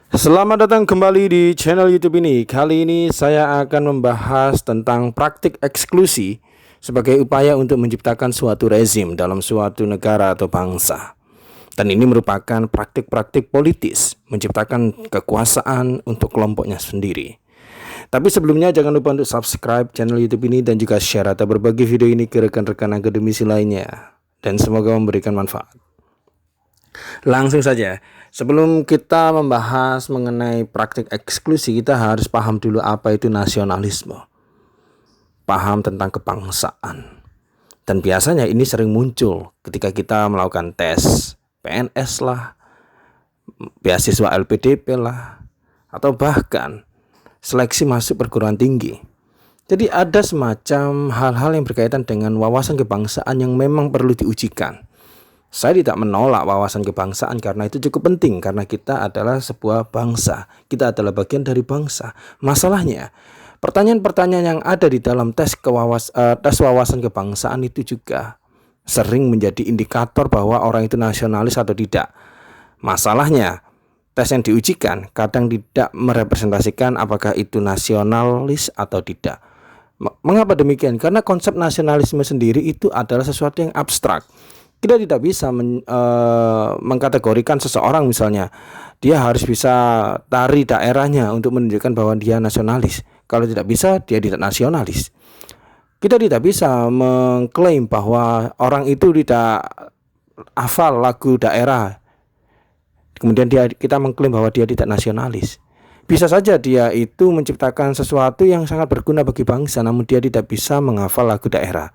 Selamat datang kembali di channel YouTube ini. Kali ini saya akan membahas tentang praktik eksklusi sebagai upaya untuk menciptakan suatu rezim dalam suatu negara atau bangsa. Dan ini merupakan praktik-praktik politis, menciptakan kekuasaan untuk kelompoknya sendiri. Tapi sebelumnya jangan lupa untuk subscribe channel YouTube ini dan juga share atau berbagi video ini ke rekan-rekan akademisi lainnya. Dan semoga memberikan manfaat. Langsung saja, sebelum kita membahas mengenai praktik eksklusi, kita harus paham dulu apa itu nasionalisme. Paham tentang kebangsaan. Dan biasanya ini sering muncul ketika kita melakukan tes PNS lah, beasiswa LPDP lah, atau bahkan seleksi masuk perguruan tinggi. Jadi ada semacam hal-hal yang berkaitan dengan wawasan kebangsaan yang memang perlu diujikan. Saya tidak menolak wawasan kebangsaan karena itu cukup penting, karena kita adalah sebuah bangsa. Kita adalah bagian dari bangsa. Masalahnya, pertanyaan-pertanyaan yang ada di dalam tes wawasan kebangsaan itu juga sering menjadi indikator bahwa orang itu nasionalis atau tidak. Masalahnya, tes yang diujikan kadang tidak merepresentasikan apakah itu nasionalis atau tidak. Mengapa demikian? Karena konsep nasionalisme sendiri itu adalah sesuatu yang abstrak. Kita tidak bisa mengkategorikan seseorang, misalnya dia harus bisa tari daerahnya untuk menunjukkan bahwa dia nasionalis. Kalau tidak bisa, dia tidak nasionalis. Kita tidak bisa mengklaim bahwa orang itu tidak hafal lagu daerah, kemudian kita mengklaim bahwa dia tidak nasionalis. Bisa saja dia itu menciptakan sesuatu yang sangat berguna bagi bangsa, namun dia tidak bisa menghafal lagu daerah.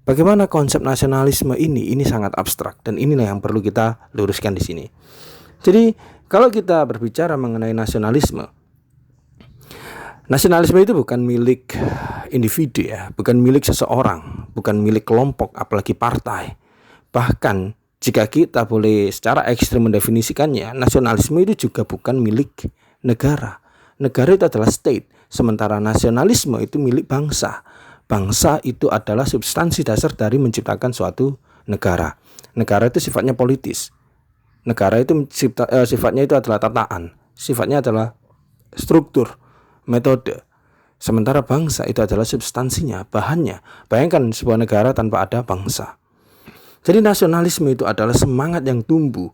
Bagaimana konsep nasionalisme ini? Ini sangat abstrak, dan inilah yang perlu kita luruskan di sini. Jadi, kalau kita berbicara mengenai nasionalisme itu bukan milik individu ya, bukan milik seseorang, bukan milik kelompok, apalagi partai. Bahkan jika kita boleh secara ekstrem mendefinisikannya, nasionalisme itu juga bukan milik negara. Negara itu adalah state, sementara nasionalisme itu milik bangsa. Bangsa itu adalah substansi dasar dari menciptakan suatu negara. Negara itu sifatnya politis. Negara itu sifatnya itu adalah tataan. Sifatnya adalah struktur, metode. Sementara bangsa itu adalah substansinya, bahannya. Bayangkan sebuah negara tanpa ada bangsa. Jadi nasionalisme itu adalah semangat yang tumbuh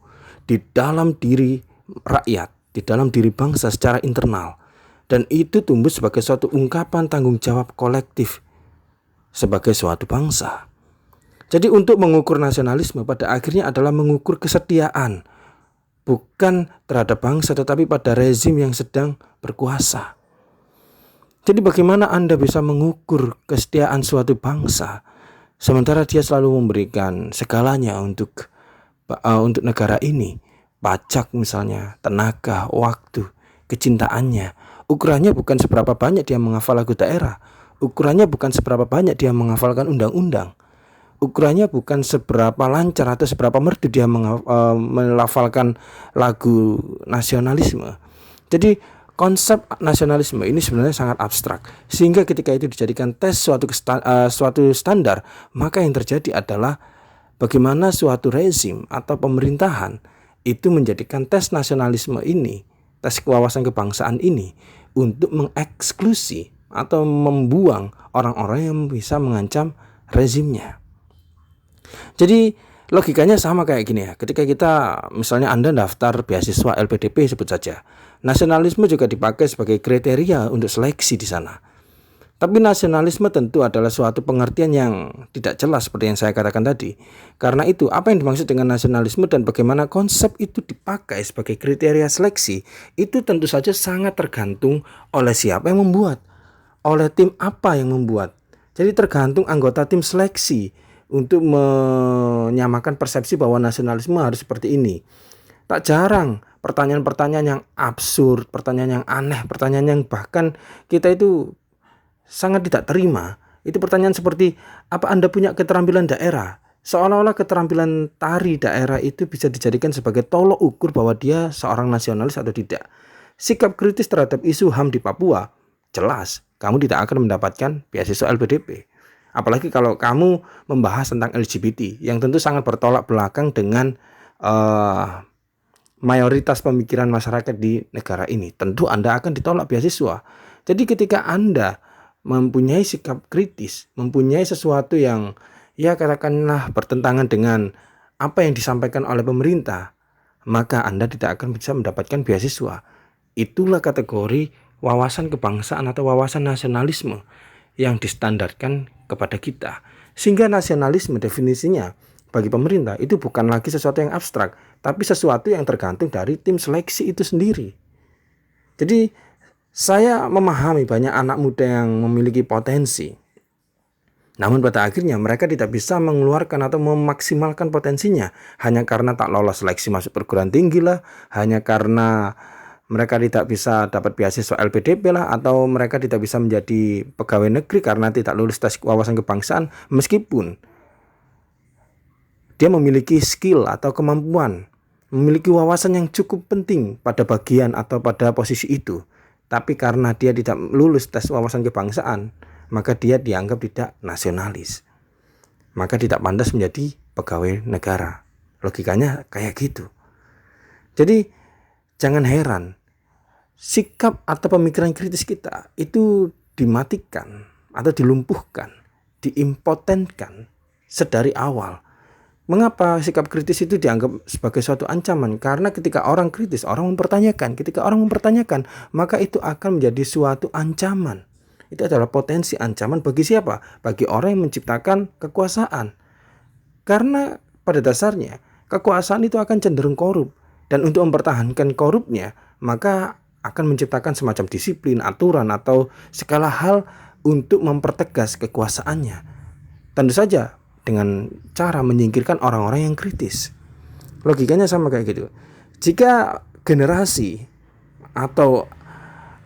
di dalam diri rakyat, di dalam diri bangsa secara internal. Dan itu tumbuh sebagai suatu ungkapan tanggung jawab kolektif sebagai suatu bangsa. Jadi untuk mengukur nasionalisme pada akhirnya adalah mengukur kesetiaan, bukan terhadap bangsa tetapi pada rezim yang sedang berkuasa. Jadi bagaimana Anda bisa mengukur kesetiaan suatu bangsa sementara dia selalu memberikan segalanya untuk negara ini, pajak misalnya, tenaga, waktu, kecintaannya. Ukurannya bukan seberapa banyak dia menghafal lagu daerah. Ukurannya bukan seberapa banyak dia menghafalkan undang-undang. Ukurannya bukan seberapa lancar atau seberapa merdu dia melafalkan lagu nasionalisme. Jadi konsep nasionalisme ini sebenarnya sangat abstrak. Sehingga ketika itu dijadikan tes suatu standar, maka yang terjadi adalah bagaimana suatu rezim atau pemerintahan itu menjadikan tes nasionalisme ini, tes kewawasan kebangsaan ini untuk mengeksklusi atau membuang orang-orang yang bisa mengancam rezimnya. Jadi logikanya sama kayak gini ya. Ketika kita misalnya Anda daftar beasiswa LPDP sebut saja, nasionalisme juga dipakai sebagai kriteria untuk seleksi di sana. Tapi nasionalisme tentu adalah suatu pengertian yang tidak jelas seperti yang saya katakan tadi. Karena itu, apa yang dimaksud dengan nasionalisme dan bagaimana konsep itu dipakai sebagai kriteria seleksi, itu tentu saja sangat tergantung oleh siapa yang membuat, oleh tim apa yang membuat. Jadi tergantung anggota tim seleksi untuk menyamakan persepsi bahwa nasionalisme harus seperti ini. Tak jarang pertanyaan-pertanyaan yang absurd, pertanyaan yang aneh, pertanyaan yang bahkan kita itu sangat tidak terima. Itu pertanyaan seperti, apa Anda punya keterampilan daerah? Seolah-olah keterampilan tari daerah itu bisa dijadikan sebagai tolok ukur bahwa dia seorang nasionalis atau tidak. Sikap kritis terhadap isu HAM di Papua, jelas kamu tidak akan mendapatkan beasiswa LPDP. Apalagi kalau kamu membahas tentang LGBT yang tentu sangat bertolak belakang dengan mayoritas pemikiran masyarakat di negara ini, tentu Anda akan ditolak beasiswa. Jadi ketika Anda mempunyai sikap kritis, mempunyai sesuatu yang ya katakanlah bertentangan dengan apa yang disampaikan oleh pemerintah, maka Anda tidak akan bisa mendapatkan beasiswa. Itulah kategori wawasan kebangsaan atau wawasan nasionalisme yang distandarkan kepada kita. Sehingga nasionalisme definisinya bagi pemerintah itu bukan lagi sesuatu yang abstrak, tapi sesuatu yang tergantung dari tim seleksi itu sendiri. Jadi saya memahami banyak anak muda yang memiliki potensi, namun pada akhirnya mereka tidak bisa mengeluarkan atau memaksimalkan potensinya hanya karena tak lolos seleksi masuk perguruan tinggi lah, hanya karena mereka tidak bisa dapat beasiswa LPDP lah, atau mereka tidak bisa menjadi pegawai negeri karena tidak lulus tes wawasan kebangsaan, meskipun dia memiliki skill atau kemampuan, memiliki wawasan yang cukup penting pada bagian atau pada posisi itu. Tapi karena dia tidak lulus tes wawasan kebangsaan, maka dia dianggap tidak nasionalis, maka tidak pantas menjadi pegawai negara. Logikanya kayak gitu. Jadi jangan heran sikap atau pemikiran kritis kita itu dimatikan atau dilumpuhkan, diimpotenkan sedari awal. Mengapa sikap kritis itu dianggap sebagai suatu ancaman? Karena ketika orang kritis, orang mempertanyakan. Ketika orang mempertanyakan, maka itu akan menjadi suatu ancaman. Itu adalah potensi ancaman bagi siapa? Bagi orang yang menciptakan kekuasaan. Karena pada dasarnya, kekuasaan itu akan cenderung korup. Dan untuk mempertahankan korupnya, maka akan menciptakan semacam disiplin, aturan, atau segala hal untuk mempertegas kekuasaannya. Tentu saja dengan cara menyingkirkan orang-orang yang kritis. Logikanya sama kayak gitu. Jika generasi atau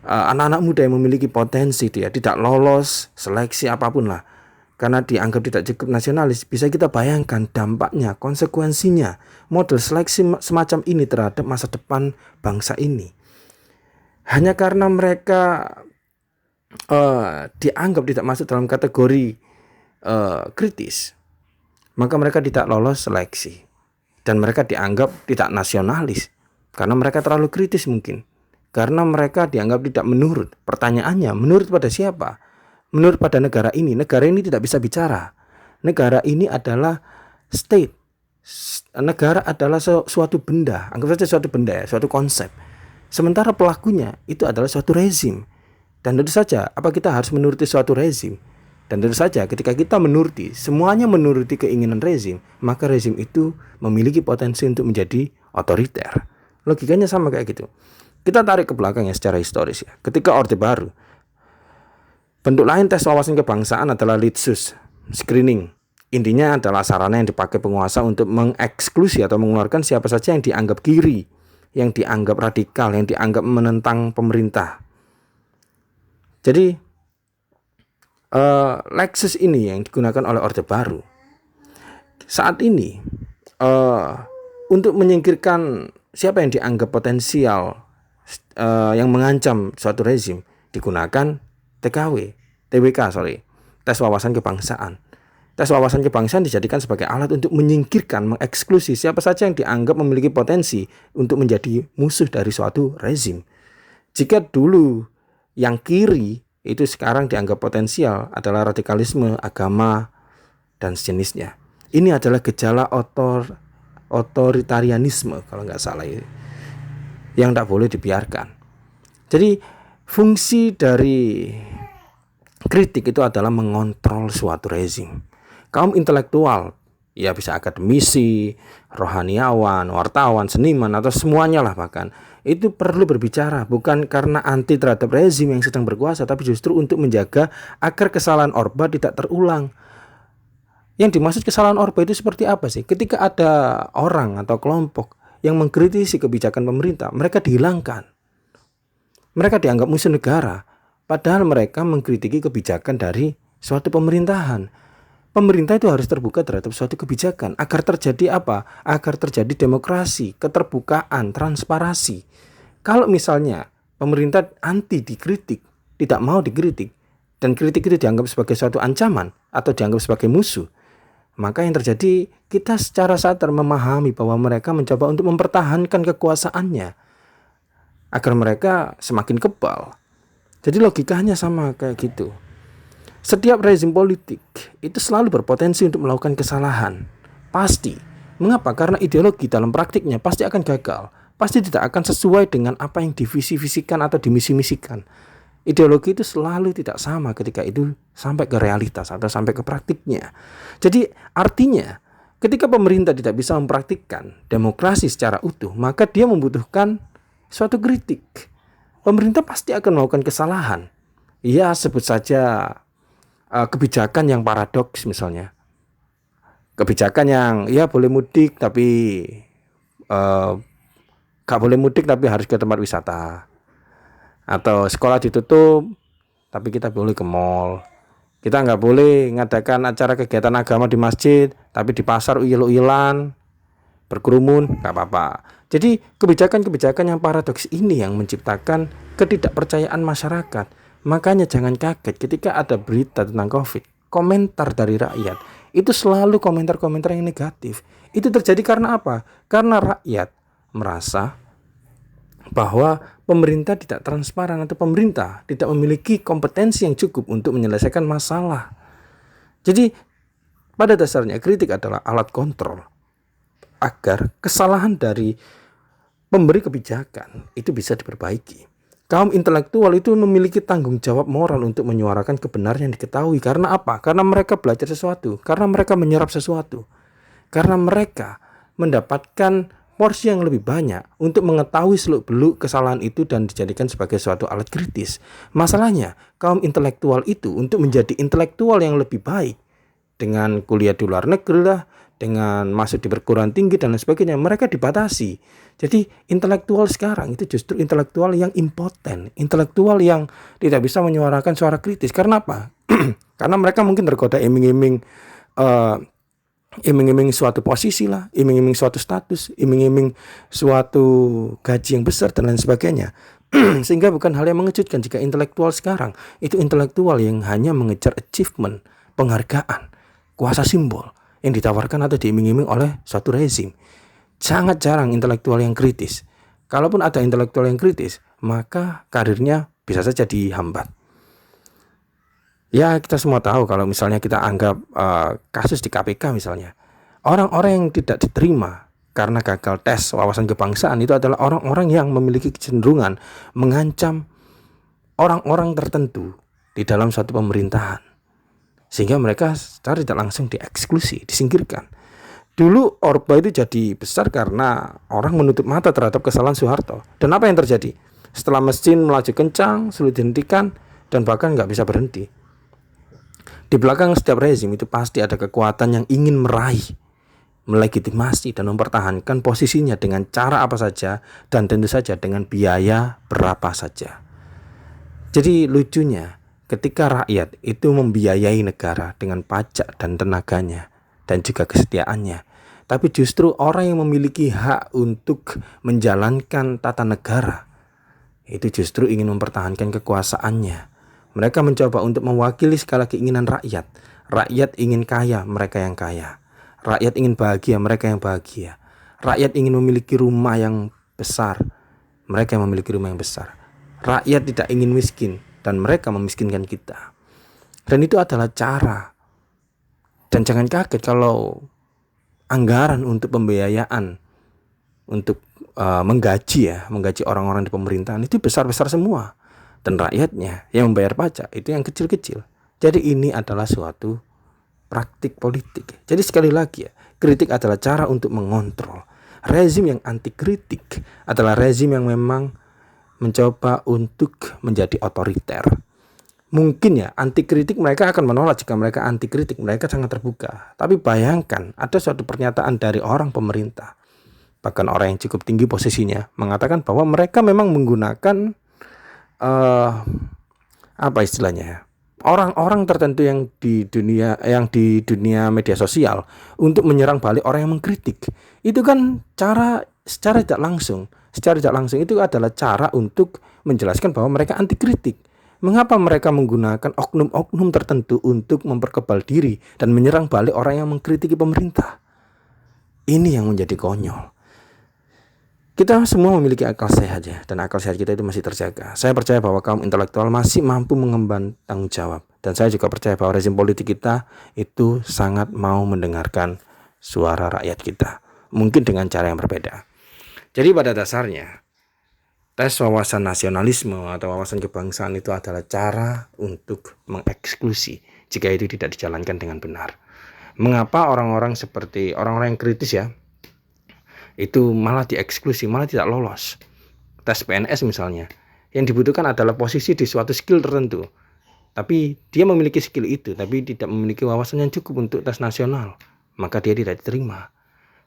anak-anak muda yang memiliki potensi dia tidak lolos seleksi apapun lah, karena dianggap tidak cukup nasionalis, bisa kita bayangkan dampaknya, konsekuensinya, model seleksi semacam ini terhadap masa depan bangsa ini. Hanya karena mereka dianggap tidak masuk dalam kategori kritis, maka mereka tidak lolos seleksi. Dan mereka dianggap tidak nasionalis karena mereka terlalu kritis mungkin. Karena mereka dianggap tidak menurut. Pertanyaannya, menurut pada siapa? Menurut pada negara ini. Negara ini tidak bisa bicara. Negara ini adalah state. Negara adalah suatu benda. Anggap saja suatu benda ya, suatu konsep. Sementara pelakunya itu adalah suatu rezim. Dan tentu saja, apa kita harus menuruti suatu rezim? Dan tentu saja ketika kita menuruti, semuanya menuruti keinginan rezim, maka rezim itu memiliki potensi untuk menjadi otoriter. Logikanya sama kayak gitu. Kita tarik ke belakang ya secara historis ya. Ketika Orde Baru, bentuk lain tes wawasan kebangsaan adalah litsus, screening. Intinya adalah sarana yang dipakai penguasa untuk mengeksklusi atau mengeluarkan siapa saja yang dianggap kiri, yang dianggap radikal, yang dianggap menentang pemerintah. Jadi Lexus ini yang digunakan oleh Orde Baru saat ini untuk menyingkirkan siapa yang dianggap potensial yang mengancam suatu rezim, digunakan TWK, tes wawasan kebangsaan. Tes wawasan kebangsaan dijadikan sebagai alat untuk menyingkirkan, mengeksklusi siapa saja yang dianggap memiliki potensi untuk menjadi musuh dari suatu rezim. Jika dulu yang kiri itu sekarang dianggap potensial adalah radikalisme, agama, dan sejenisnya. Ini adalah gejala otoritarianisme kalau nggak salah ya, yang tak boleh dibiarkan. Jadi fungsi dari kritik itu adalah mengontrol suatu rezim. Kaum intelektual, ya bisa akademisi, rohaniawan, wartawan, seniman, atau semuanya lah bahkan, itu perlu berbicara bukan karena anti terhadap rezim yang sedang berkuasa, tapi justru untuk menjaga agar kesalahan Orba tidak terulang. Yang dimaksud kesalahan Orba itu seperti apa sih? Ketika ada orang atau kelompok yang mengkritisi kebijakan pemerintah, mereka dihilangkan. Mereka dianggap musuh negara, padahal mereka mengkritiki kebijakan dari suatu pemerintahan. Pemerintah itu harus terbuka terhadap suatu kebijakan agar terjadi apa? Agar terjadi demokrasi, keterbukaan, transparansi. Kalau misalnya pemerintah anti dikritik, tidak mau dikritik, dan kritik itu dianggap sebagai suatu ancaman atau dianggap sebagai musuh, maka yang terjadi kita secara sadar memahami bahwa mereka mencoba untuk mempertahankan kekuasaannya agar mereka semakin kebal. Jadi logikanya sama kayak gitu. Setiap rezim politik itu selalu berpotensi untuk melakukan kesalahan. Pasti. Mengapa? Karena ideologi dalam praktiknya pasti akan gagal. Pasti tidak akan sesuai dengan apa yang divisi-visikan atau dimisi-misikan. Ideologi itu selalu tidak sama ketika itu sampai ke realitas atau sampai ke praktiknya. Jadi artinya ketika pemerintah tidak bisa mempraktikkan demokrasi secara utuh, maka dia membutuhkan suatu kritik. Pemerintah pasti akan melakukan kesalahan. Ya, sebut saja kebijakan yang paradoks misalnya. Kebijakan yang ya boleh mudik tapi gak boleh mudik tapi harus ke tempat wisata. Atau sekolah ditutup tapi kita boleh ke mall. Kita nggak boleh ngadakan acara kegiatan agama di masjid, tapi di pasar uyil-uyilan, berkerumun, nggak apa-apa. Jadi kebijakan-kebijakan yang paradoks ini yang menciptakan ketidakpercayaan masyarakat. Makanya jangan kaget ketika ada berita tentang COVID, komentar dari rakyat itu selalu komentar-komentar yang negatif. Itu terjadi karena apa? Karena rakyat merasa bahwa pemerintah tidak transparan atau pemerintah tidak memiliki kompetensi yang cukup untuk menyelesaikan masalah. Jadi pada dasarnya kritik adalah alat kontrol agar kesalahan dari pemberi kebijakan itu bisa diperbaiki. Kaum intelektual itu memiliki tanggung jawab moral untuk menyuarakan kebenaran yang diketahui. Karena apa? Karena mereka belajar sesuatu, karena mereka menyerap sesuatu, karena mereka mendapatkan porsi yang lebih banyak untuk mengetahui seluk-beluk kesalahan itu dan dijadikan sebagai suatu alat kritis. Masalahnya, kaum intelektual itu untuk menjadi intelektual yang lebih baik dengan kuliah di luar negeri lah, dengan masuk di perguruan tinggi dan lain sebagainya, mereka dibatasi. Jadi intelektual sekarang itu justru intelektual yang impoten, intelektual yang tidak bisa menyuarakan suara kritis. Karena apa? Karena mereka mungkin tergoda iming-iming suatu posisi lah, iming-iming suatu status, iming-iming suatu gaji yang besar dan lain sebagainya. Sehingga bukan hal yang mengejutkan jika intelektual sekarang itu intelektual yang hanya mengejar achievement, penghargaan, kuasa simbol yang ditawarkan atau diiming-iming oleh suatu rezim. Sangat jarang intelektual yang kritis. Kalaupun ada intelektual yang kritis, maka karirnya bisa saja dihambat. Ya, kita semua tahu kalau misalnya kita anggap kasus di KPK misalnya, orang-orang yang tidak diterima karena gagal tes wawasan kebangsaan itu adalah orang-orang yang memiliki kecenderungan mengancam orang-orang tertentu di dalam suatu pemerintahan, sehingga mereka secara tidak langsung dieksklusi, disingkirkan. Dulu Orba itu jadi besar karena orang menutup mata terhadap kesalahan Soeharto. Dan apa yang terjadi? Setelah mesin melaju kencang, sulit dihentikan, dan bahkan nggak bisa berhenti. Di belakang setiap rezim itu pasti ada kekuatan yang ingin meraih, melegitimasi dan mempertahankan posisinya dengan cara apa saja dan tentu saja dengan biaya berapa saja. Jadi lucunya ketika rakyat itu membiayai negara dengan pajak dan tenaganya dan juga kesetiaannya, tapi justru orang yang memiliki hak untuk menjalankan tata negara itu justru ingin mempertahankan kekuasaannya. Mereka mencoba untuk mewakili segala keinginan rakyat. Rakyat ingin kaya, mereka yang kaya. Rakyat ingin bahagia, mereka yang bahagia. Rakyat ingin memiliki rumah yang besar, mereka yang memiliki rumah yang besar. Rakyat tidak ingin miskin, dan mereka memiskinkan kita. Dan itu adalah cara. Dan jangan kaget kalau anggaran untuk pembiayaan untuk menggaji orang-orang di pemerintahan itu besar-besar semua. Dan rakyatnya yang membayar pajak itu yang kecil-kecil. Jadi ini adalah suatu praktik politik. Jadi sekali lagi ya, kritik adalah cara untuk mengontrol. Rezim yang anti kritik adalah rezim yang memang mencoba untuk menjadi otoriter. Mungkin ya anti kritik mereka akan menolak. Jika mereka anti kritik mereka sangat terbuka. Tapi bayangkan ada suatu pernyataan dari orang pemerintah, bahkan orang yang cukup tinggi posisinya, mengatakan bahwa mereka memang menggunakan apa istilahnya ya, orang-orang tertentu yang di dunia media sosial untuk menyerang balik orang yang mengkritik. Itu kan secara tidak langsung itu adalah cara untuk menjelaskan bahwa mereka anti kritik. Mengapa mereka menggunakan oknum-oknum tertentu untuk memperkebal diri dan menyerang balik orang yang mengkritiki pemerintah? Ini yang menjadi konyol. Kita semua memiliki akal sehat ya, dan akal sehat kita itu masih terjaga. Saya percaya bahwa kaum intelektual masih mampu mengemban tanggung jawab. Dan saya juga percaya bahwa rezim politik kita itu sangat mau mendengarkan suara rakyat kita. Mungkin dengan cara yang berbeda. Jadi pada dasarnya, tes wawasan nasionalisme atau wawasan kebangsaan itu adalah cara untuk mengeksklusi jika itu tidak dijalankan dengan benar. Mengapa orang-orang seperti orang-orang yang kritis ya, itu malah dieksklusi, malah tidak lolos. Tes PNS misalnya, yang dibutuhkan adalah posisi di suatu skill tertentu. Tapi dia memiliki skill itu, tapi tidak memiliki wawasan yang cukup untuk tes nasional, maka dia tidak diterima.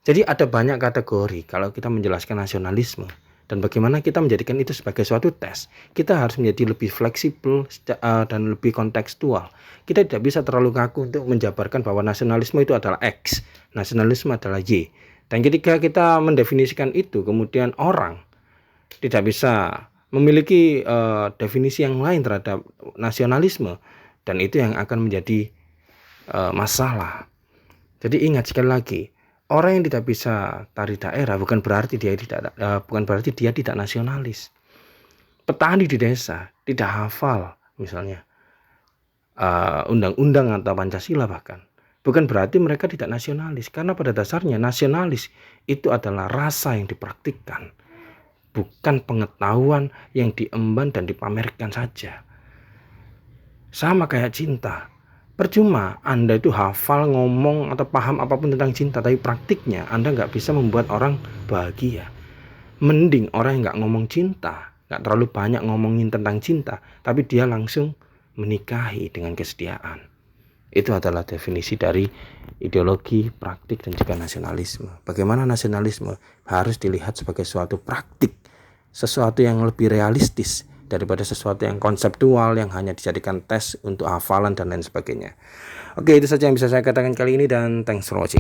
Jadi ada banyak kategori kalau kita menjelaskan nasionalisme. Dan bagaimana kita menjadikan itu sebagai suatu tes. Kita harus menjadi lebih fleksibel dan lebih kontekstual. Kita tidak bisa terlalu kaku untuk menjabarkan bahwa nasionalisme itu adalah X, nasionalisme adalah Y. Dan ketika kita mendefinisikan itu, kemudian orang tidak bisa memiliki definisi yang lain terhadap nasionalisme. Dan itu yang akan menjadi masalah. Jadi ingat sekali lagi, orang yang tidak bisa tari daerah bukan berarti dia tidak nasionalis. Petani di desa tidak hafal misalnya undang-undang atau Pancasila bahkan, bukan berarti mereka tidak nasionalis. Karena pada dasarnya nasionalis itu adalah rasa yang dipraktikkan, bukan pengetahuan yang diemban dan dipamerkan saja. Sama kayak cinta. Percuma Anda itu hafal, ngomong, atau paham apapun tentang cinta, tapi praktiknya Anda nggak bisa membuat orang bahagia. Mending orang yang nggak ngomong cinta, nggak terlalu banyak ngomongin tentang cinta, tapi dia langsung menikahi dengan kesetiaan. Itu adalah definisi dari ideologi, praktik, dan juga nasionalisme. Bagaimana nasionalisme harus dilihat sebagai suatu praktik, sesuatu yang lebih realistis daripada sesuatu yang konseptual yang hanya dijadikan tes untuk hafalan dan lain sebagainya. Oke, itu saja yang bisa saya katakan kali ini dan thanks for watching.